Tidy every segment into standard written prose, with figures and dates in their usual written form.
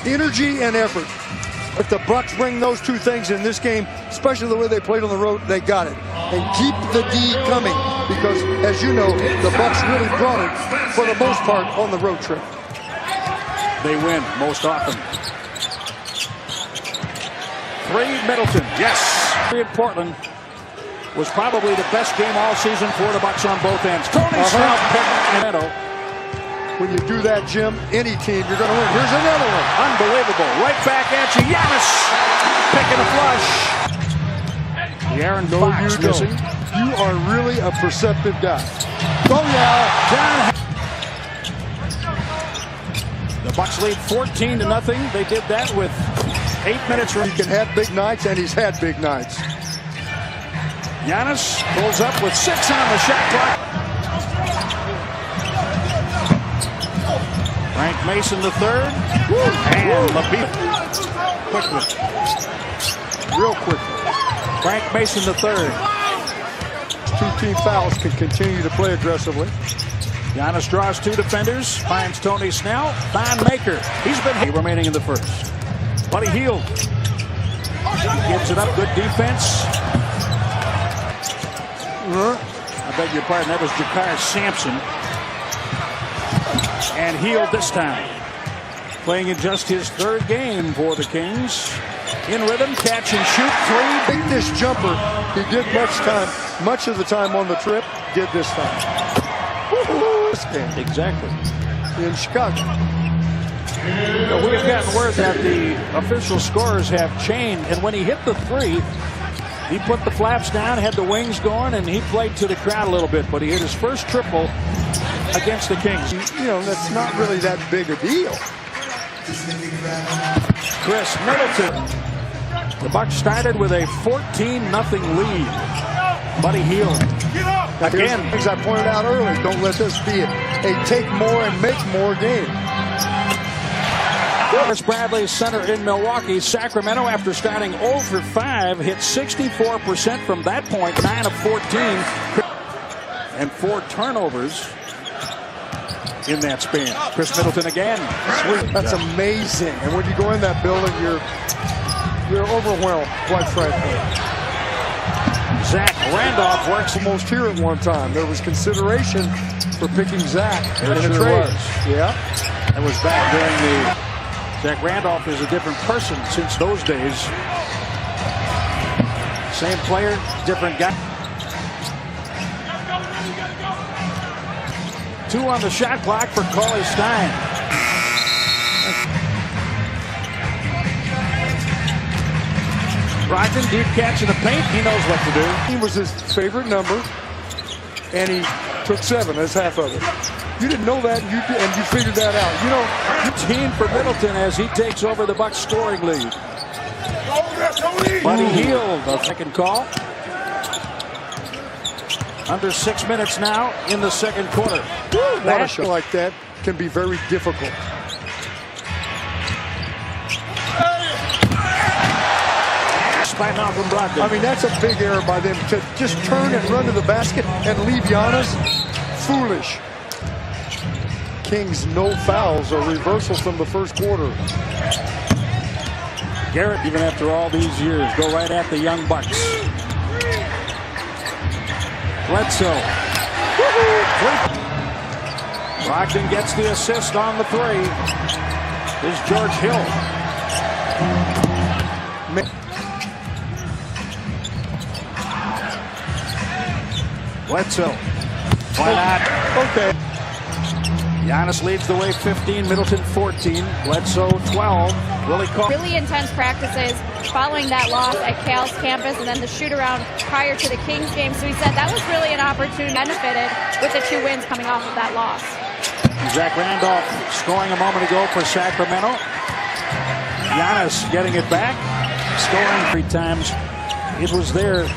energy and effort. If the Bucks bring those two things in this game, especially the way they played on the road, they got it. And keep the D coming, because as you know, the Bucks really brought it for the most part on the road trip. They win most often. 3, Middleton. Yes. In Portland was probably the best game all season for the Bucks on both ends. Tony Snell, Sacramento. When you do that, Jim, any team, you're going to win. Here's another one. Unbelievable. Right back at you. Giannis picking a flush. Aaron Fox missing. You are really a perceptive guy. Oh, yeah. The Bucks lead 14-0. They did that with 8 minutes. He can have big nights, and he's had big nights. Giannis pulls up with 6 on the shot clock. Frank Mason the third. And LaBeouf. Quickly. Real quickly. Frank Mason the third. 2 team fouls can continue to play aggressively. Giannis draws 2 defenders. Finds Tony Snell. Thon Maker. He's been remaining in the first. Buddy Hield. He gives it up. Good defense. I beg your pardon. That was Jakar Sampson. And Hield this time. Playing in just his 3rd game for the Kings. In rhythm, catch and shoot 3. Big dish jumper. He did much of the time on the trip. Did this time. This game. Exactly. In Chicago. We have gotten word that the official scorers have changed. And when he hit the 3, he put the flaps down, had the wings going, and he played to the crowd a little bit. But he hit his first triple against the Kings. You know, that's not really that big a deal. Chris Middleton. The Bucks started with a 14-0 lead. Buddy Hield. Again, as I pointed out earlier, don't let this be a take more and make more game. Chris Bradley, center in Milwaukee. Sacramento, after starting 0 for 5, hit 64% from that point, 9 of 14, and 4 turnovers in that span. Chris Middleton again. That's amazing. And when you go in that building, you're overwhelmed, quite frankly. Zach Randolph works. Almost here at one time. There was consideration for picking Zach in a trade. Yeah. That was back during the... Zach Randolph is a different person since those days. Same player, different guy. 2 on the shot clock for Cauley Stein. Brogdon, deep catch in the paint. He knows what to do. He was his favorite number, and he took 7 as half of it. You didn't know that, and you figured that out. You know, 15 for Middleton as he takes over the Bucks scoring lead. Buddy Hield, a second call. Under 6 minutes now in the second quarter. A shot like that can be very difficult. By Malcolm Brogdon. I mean, that's a big error by them to just turn and run to the basket and leave Giannis. Foolish. Kings no fouls or reversals from the first quarter. Garrett, even after all these years, go right at the young Bucks. Bledsoe. Brogdon gets the assist on the 3. Here's George Hill. Bledsoe. Why not? Okay. Giannis leads the way 15, Middleton 14, Bledsoe 12. Really intense practices following that loss at Cal's campus and then the shoot-around prior to the Kings game. So he said that was really an opportunity, benefited with the 2 wins coming off of that loss. Zach Randolph scoring a moment ago for Sacramento. Giannis getting it back, scoring 3 times. It was there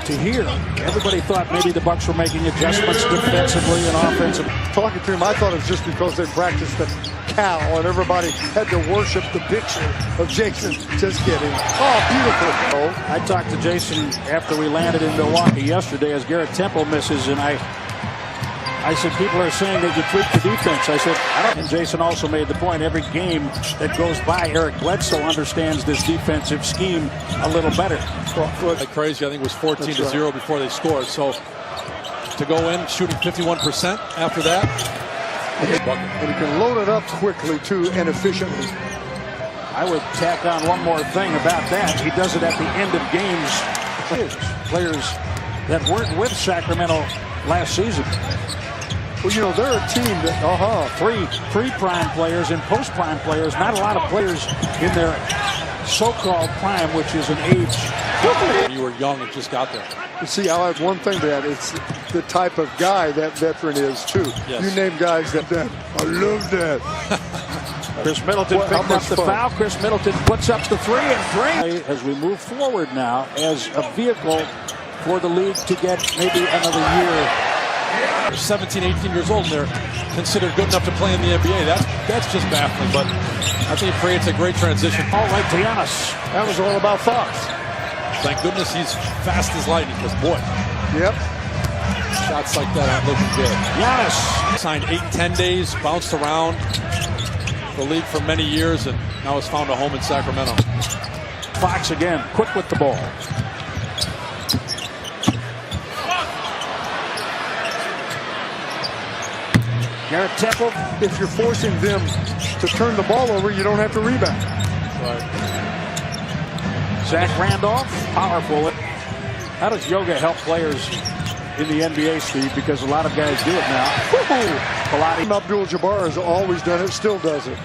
to hear. Everybody thought maybe the Bucks were making adjustments defensively and offensively. Talking to him, I thought it was just because they practiced at Cal and everybody had to worship the picture of Jason. Just kidding. Oh, beautiful. I talked to Jason after we landed in Milwaukee yesterday as Garrett Temple misses, and I I said, people are saying that you tweak the defense. I said, I don't. And Jason also made the point, every game that goes by, Eric Bledsoe understands this defensive scheme a little better. Like crazy, I think it was 14-0 before they scored. So to go in shooting 51% after that. And he can load it up quickly, too, and efficiently. I would tack on one more thing about that. He does it at the end of games. Players that weren't with Sacramento last season. Well, you know, they're a team that, three pre-prime players and post-prime players. Not a lot of players in their so-called prime, which is an age. You were young and just got there. You see, I'll add one thing to that. It's the type of guy that veteran is, too. Yes. You name guys that. I love that. Chris Middleton picked up the foul. Chris Middleton puts up the three and three. As we move forward now as a vehicle for the league to get maybe another year. They're 17, 18 years old, and they're considered good enough to play in the NBA. That's just baffling, but I think it creates a great transition. All right, to Giannis. That was all about Fox. Thank goodness he's fast as lightning, because boy, yep, shots like that aren't looking good. Giannis signed 8-10 days, bounced around the league for many years, and now has found a home in Sacramento. Fox again, quick with the ball. Garrett Temple. If you're forcing them to turn the ball over, you don't have to rebound. Right. Zach Randolph, powerful. How does yoga help players in the NBA, Steve? Because a lot of guys do it now. Pilates. Abdul-Jabbar has always done it, still does it.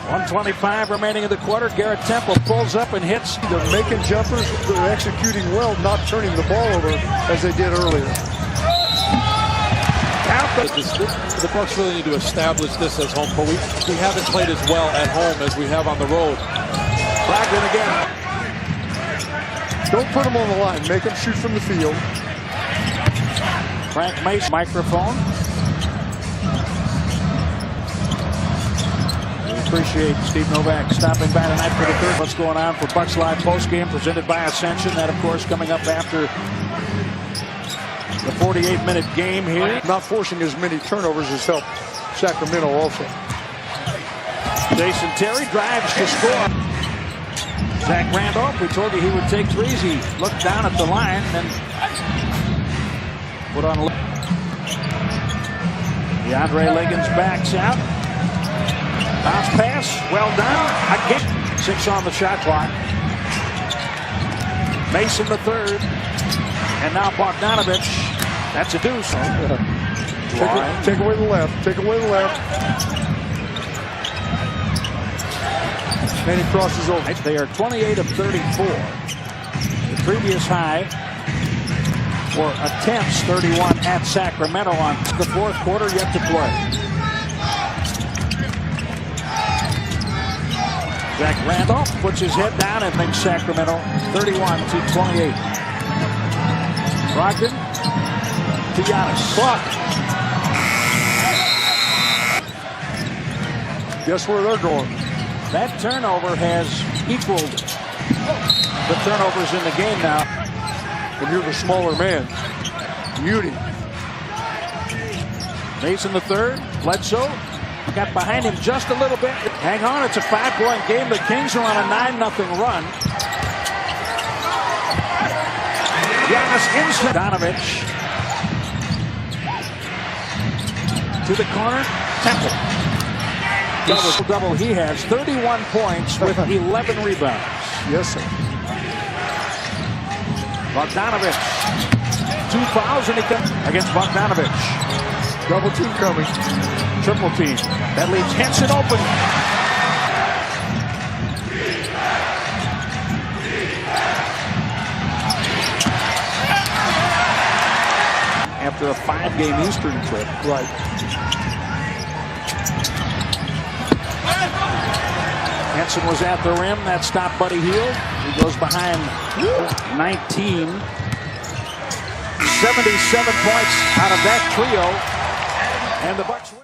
1:25 remaining in the quarter. Garrett Temple pulls up and hits. They're making jumpers. They're executing well, not turning the ball over as they did earlier. The Bucks really need to establish this as home court. We haven't played as well at home as we have on the road. Brogdon again. Don't put them on the line. Make them shoot from the field. Frank Mason, microphone. We appreciate Steve Novak stopping by tonight for the third. What's going on for Bucks Live postgame presented by Ascension. That, of course, coming up after the 48-minute game here. Not forcing as many turnovers has helped Sacramento also. Jason Terry drives to score. Zach Randolph, we told you he would take threes. He looked down at the line and put on a look. DeAndre Liggins backs out. Bounce pass, well done. Again, 6 on the shot clock. Mason the third. And now Bogdanovich. That's a deuce. Take away the left. Take away the left. And he crosses over. They are 28 of 34. The previous high for attempts, 31 at Sacramento on the fourth quarter yet to play. Zach Randolph puts his head down and makes Sacramento 31-28. Brogdon to Giannis. Clock. Guess where they're going? That turnover has equaled the turnovers in the game now. And you're the smaller man. Beauty. Mason the third. Bledsoe got behind him just a little bit. Hang on, it's a 5-point game. The Kings are on a 9-0 run. Giannis inside. Donovich to the corner. Temple. Double he has. 31 points with 11 rebounds. Yes, sir. Bogdanovich. 2 fouls and he comes against Bogdanovich. Double team coming. Triple team. That leaves Henson open. After a 5-game Eastern trip. Right. Henson was at the rim. That stopped Buddy Hield. He goes behind 19. 77 points out of that trio. And the Bucks win.